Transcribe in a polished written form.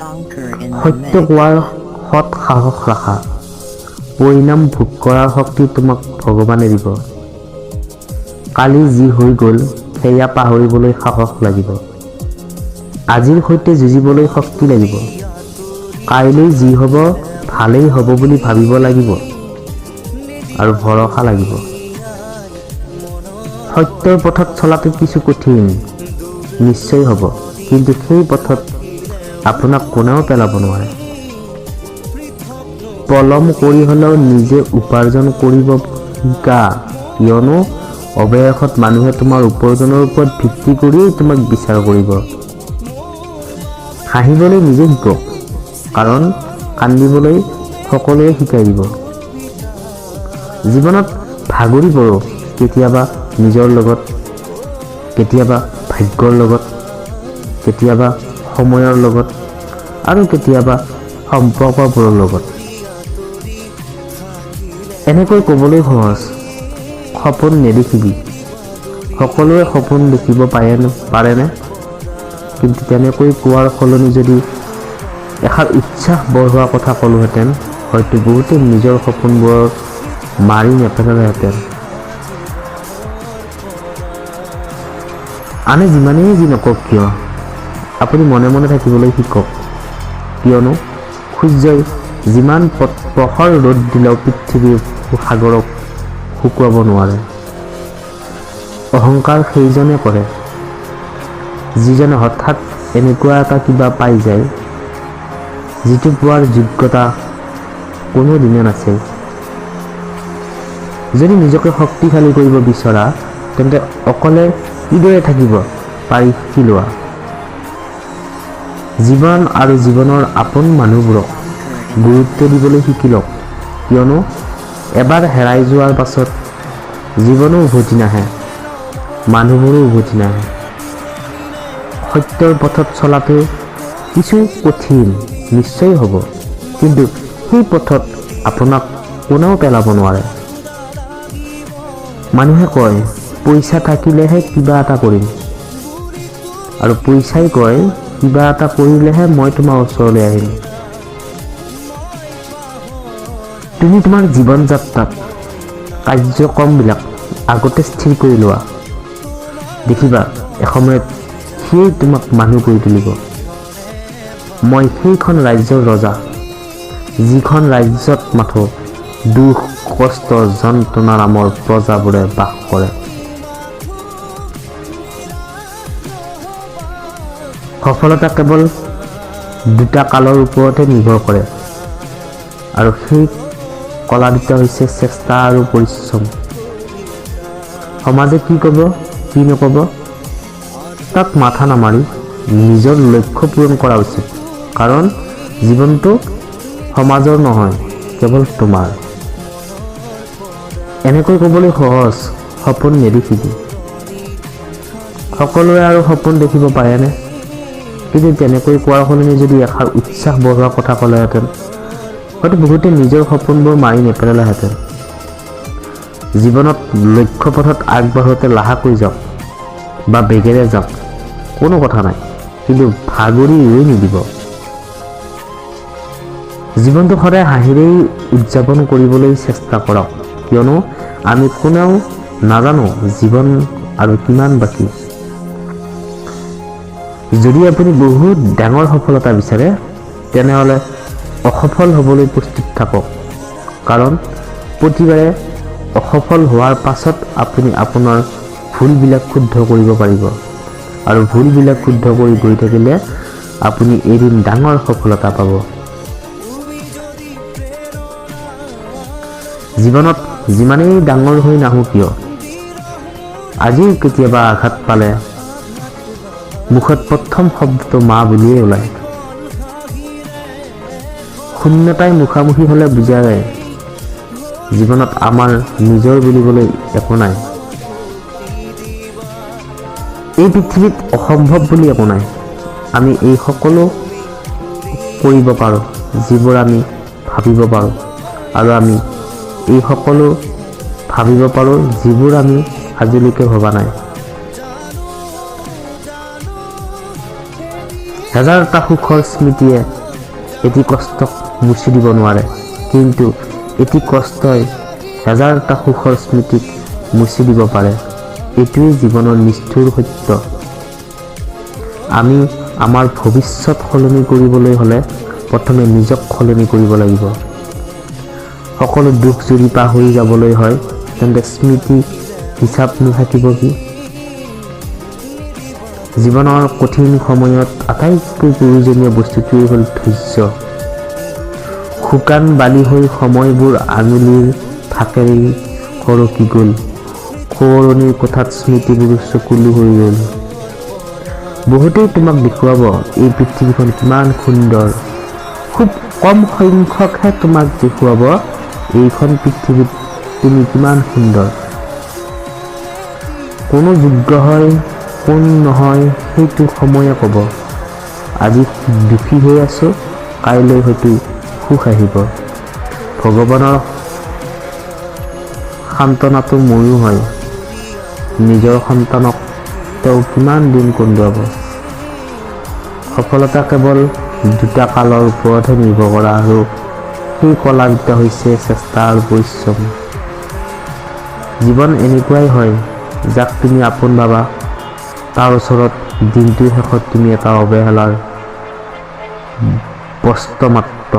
সত্য কোৱাৰ সৎ সাহস ৰাখা। পৰিণাম ভোগ কৰাৰ শক্তি তোমাক ভগৱানে দিব। কালি যি হৈ গ'ল সেয়া পাহৰিবলৈ সাহস লাগিব। আজিৰ সৈতে যুঁজিবলৈ শক্তি লাগিব। কাইলৈ যি হ'ব ভালেই হ'ব বুলি ভাবিব লাগিব আৰু ভৰসা লাগিব। সত্যৰ পথত চলাটো কিছু কঠিন নিশ্চয় হ'ব, কিন্তু সেই পথত আপোনাক কোনেও পেলাব নোৱাৰে। পলম কৰি হ'লেও নিজে উপাৰ্জন কৰিব শিকা, কিয়নো অৱশেষত মানুহে তোমাৰ উপাৰ্জনৰ ওপৰত ভিত্তি কৰিয়েই তোমাক বিচাৰ কৰিব। হাঁহিবলৈ নিজে শিকক, কাৰণ কান্দিবলৈ সকলোৱে শিকাই দিব। জীৱনত ভাগৰি পৰো, কেতিয়াবা নিজৰ লগত, কেতিয়াবা ভাগ্যৰ লগত, কেতিয়াবা সময়ৰ লগত আৰু কেতিয়াবা সম্পৰ্কবোৰৰ লগত। এনেকৈ ক'বলৈ সহজ, সপোন নেদেখিবি। সকলোৱে সপোন দেখিব পাৰেনে? কিন্তু তেনেকৈ কোৱাৰ সলনি যদি এষাৰ উৎসাহ বঢ়োৱা কথা ক'লোহেঁতেন, হয়তো বহুতে নিজৰ সপোনবোৰৰ মাৰি নেপেলালেহেঁতেন। আনে যিমানেই যি নকওক কিয়, আপুনি মনে মনে থাকিবলৈ শিকক, কিয়নো সূৰ্যই যিমান প্ৰখৰ ৰ'দ দিলেও পৃথিৱীৰ সাগৰক শুকুৱাব নোৱাৰে। অহংকাৰ সেইজনে কৰে যিজনে হঠাৎ এনেকুৱা এটা কিবা পাই যায় যিটো পোৱাৰ যোগ্যতা কোনো দিনে নাছিল। যদি নিজকে শক্তিশালী কৰিব বিচৰা, তেন্তে অকলে কিদৰে থাকিব পাৰি শিকি লোৱা। জীৱন আৰু জীৱনৰ আপোন মানুহবোৰক গুৰুত্ব দিবলৈ শিকি লওক, কিয়নো এবাৰ হেৰাই যোৱাৰ পাছত জীৱনো উভতি নাহে, মানুহবোৰো উভতি নাহে। সত্যৰ পথত চলাটো কিছু কঠিন নিশ্চয় হ'ব, কিন্তু সেই পথত আপোনাক কোনেও পেলাব নোৱাৰে। মানুহে কয় পইচা থাকিলেহে কিবা এটা কৰিম, আৰু পইচাই কয় কিবা এটা কৰিলেহে মই তোমাৰ ওচৰলৈ আহিম। তুমি তোমাৰ জীৱন যাত্ৰাত কাৰ্যক্ৰমবিলাক আগতে স্থিৰ কৰি লোৱা, দেখিবা এসময়ত সিয়েই তোমাক মানুহ কৰি তুলিব। মই সেইখন ৰাজ্যৰ ৰজা, যিখন ৰাজ্যত মাথো দুখ কষ্ট যন্ত্ৰণা নামৰ প্ৰজাবোৰে বাস কৰে। সফলতা কেৱল দুটা কালৰ ওপৰতে নিৰ্ভৰ কৰে, আৰু সেই কলা দুটা হৈছে চেষ্টা আৰু পৰিশ্ৰম। সমাজে কি ক'ব কি নক'ব তাক মাথা নামাৰি নিজৰ লক্ষ্য পূৰণ কৰা উচিত, কাৰণ জীৱনটো সমাজৰ নহয়, কেৱল তোমাৰ। এনেকৈ ক'বলৈ সহজ, সপোন নেদেখিবি। সকলোৱে আৰু সপোন দেখিব পাৰেনে? কিন্তু তেনেকৈ কোৱাৰ সলনি যদি এষাৰ উৎসাহ বঢ়োৱা কথা ক'লেহেঁতেন, হয়তো বহুতে নিজৰ সপোনবোৰ মাৰি নেপেলালেহেঁতেন। জীৱনত লক্ষ্য পথত আগবাঢ়োতে লাহেকৈ যাওক বা বেগেৰে যাওক, কোনো কথা নাই, কিন্তু ভাগৰি ৰৈ নিদিব। জীৱনটো সদায় হাঁহিৰেই উদযাপন কৰিবলৈ চেষ্টা কৰক, কিয়নো আমি কোনেও নাজানো জীৱন আৰু কিমান বাকী। যদি আপুনি বহুত ডাঙৰ সফলতা বিচাৰে, তেনেহ'লে অসফল হ'বলৈ প্ৰস্তুত থাকক, কাৰণ প্ৰতিবাৰে অসফল হোৱাৰ পাছত আপুনি আপোনাৰ ভুলবিলাক শুদ্ধ কৰিব পাৰিব, আৰু ভুলবিলাক শুদ্ধ কৰি গৈ থাকিলে আপুনি এদিন ডাঙৰ সফলতা পাব। জীৱনত যিমানেই ডাঙৰ হৈ নাহোঁ কিয়, আজিও কেতিয়াবা আঘাত পালে মুখত প্ৰথম শব্দটো মা বুলিয়েই ওলায়। শূন্যতাই মুখামুখি হ'লে বুজা যায় জীৱনত আমাৰ নিজৰ বুলিবলৈ একো নাই। এই পৃথিৱীত অসম্ভৱ বুলি একো নাই। আমি এই সকলো কৰিব পাৰোঁ যিবোৰ আমি ভাবিব পাৰোঁ, আৰু আমি এই সকলো ভাবিব পাৰোঁ যিবোৰ আমি আজিলৈকে ভবা নাই। হাজাৰটা সুখৰ স্মৃতিয়ে এটি কষ্টক মুচি দিব নোৱাৰে, কিন্তু এটি কষ্টই হাজাৰটা সুখৰ স্মৃতিক মুচি দিব পাৰে। এইটোৱেই জীৱনৰ নিষ্ঠুৰ সত্য। আমি আমাৰ ভৱিষ্যত সলনি কৰিবলৈ হ'লে প্ৰথমে নিজক সলনি কৰিব লাগিব। সকলো দুখ যদি পাহৰি যাবলৈ হয়, তেন্তে স্মৃতি হিচাপ নাথাকিব কি? জীৱনৰ কঠিন সময়ত আটাইতকৈ প্ৰয়োজনীয় বস্তুটোৱেই হ'ল ধৈৰ্য। শুকান বালি হৈ সময়বোৰ আঙুলিৰ ফাকেৰে সৰকি গ'ল। সোঁৱৰণিৰ কোঠাত স্মৃতিবোৰ চকুলো হৈ গ'ল। বহুতেই তোমাক দেখুৱাব এই পৃথিৱীখন কিমান সুন্দৰ। খুব কম সংখ্যকহে তোমাক দেখুৱাব এইখন পৃথিৱীত তুমি কিমান সুন্দৰ। কোনো যোগ্য হয়, কোন নহয় সেইটো সময়ে ক'ব। আজি দুখী হৈ আছো, কাইলৈ হয়তো সুখ আহিব। ভগৱানৰ সান্তনাটো ময়ো হয়। নিজৰ সন্তানক তেওঁ কিমান দিন কন্দুৱাব। সফলতা কেৱল দুটা কালৰ ওপৰতহে নিৰ্ভৰ কৰা, আৰু সেই কলা দুটা হৈছে চেষ্টা আৰু পৰিশ্ৰম। জীৱন এনেকুৱাই হয়, যাক তুমি আপোন ভাবা, তাৰ ওচৰত দিনটোৰ শেষত তুমি এটা অৱহেলাৰ বস্ত্ৰ মাত্ৰ।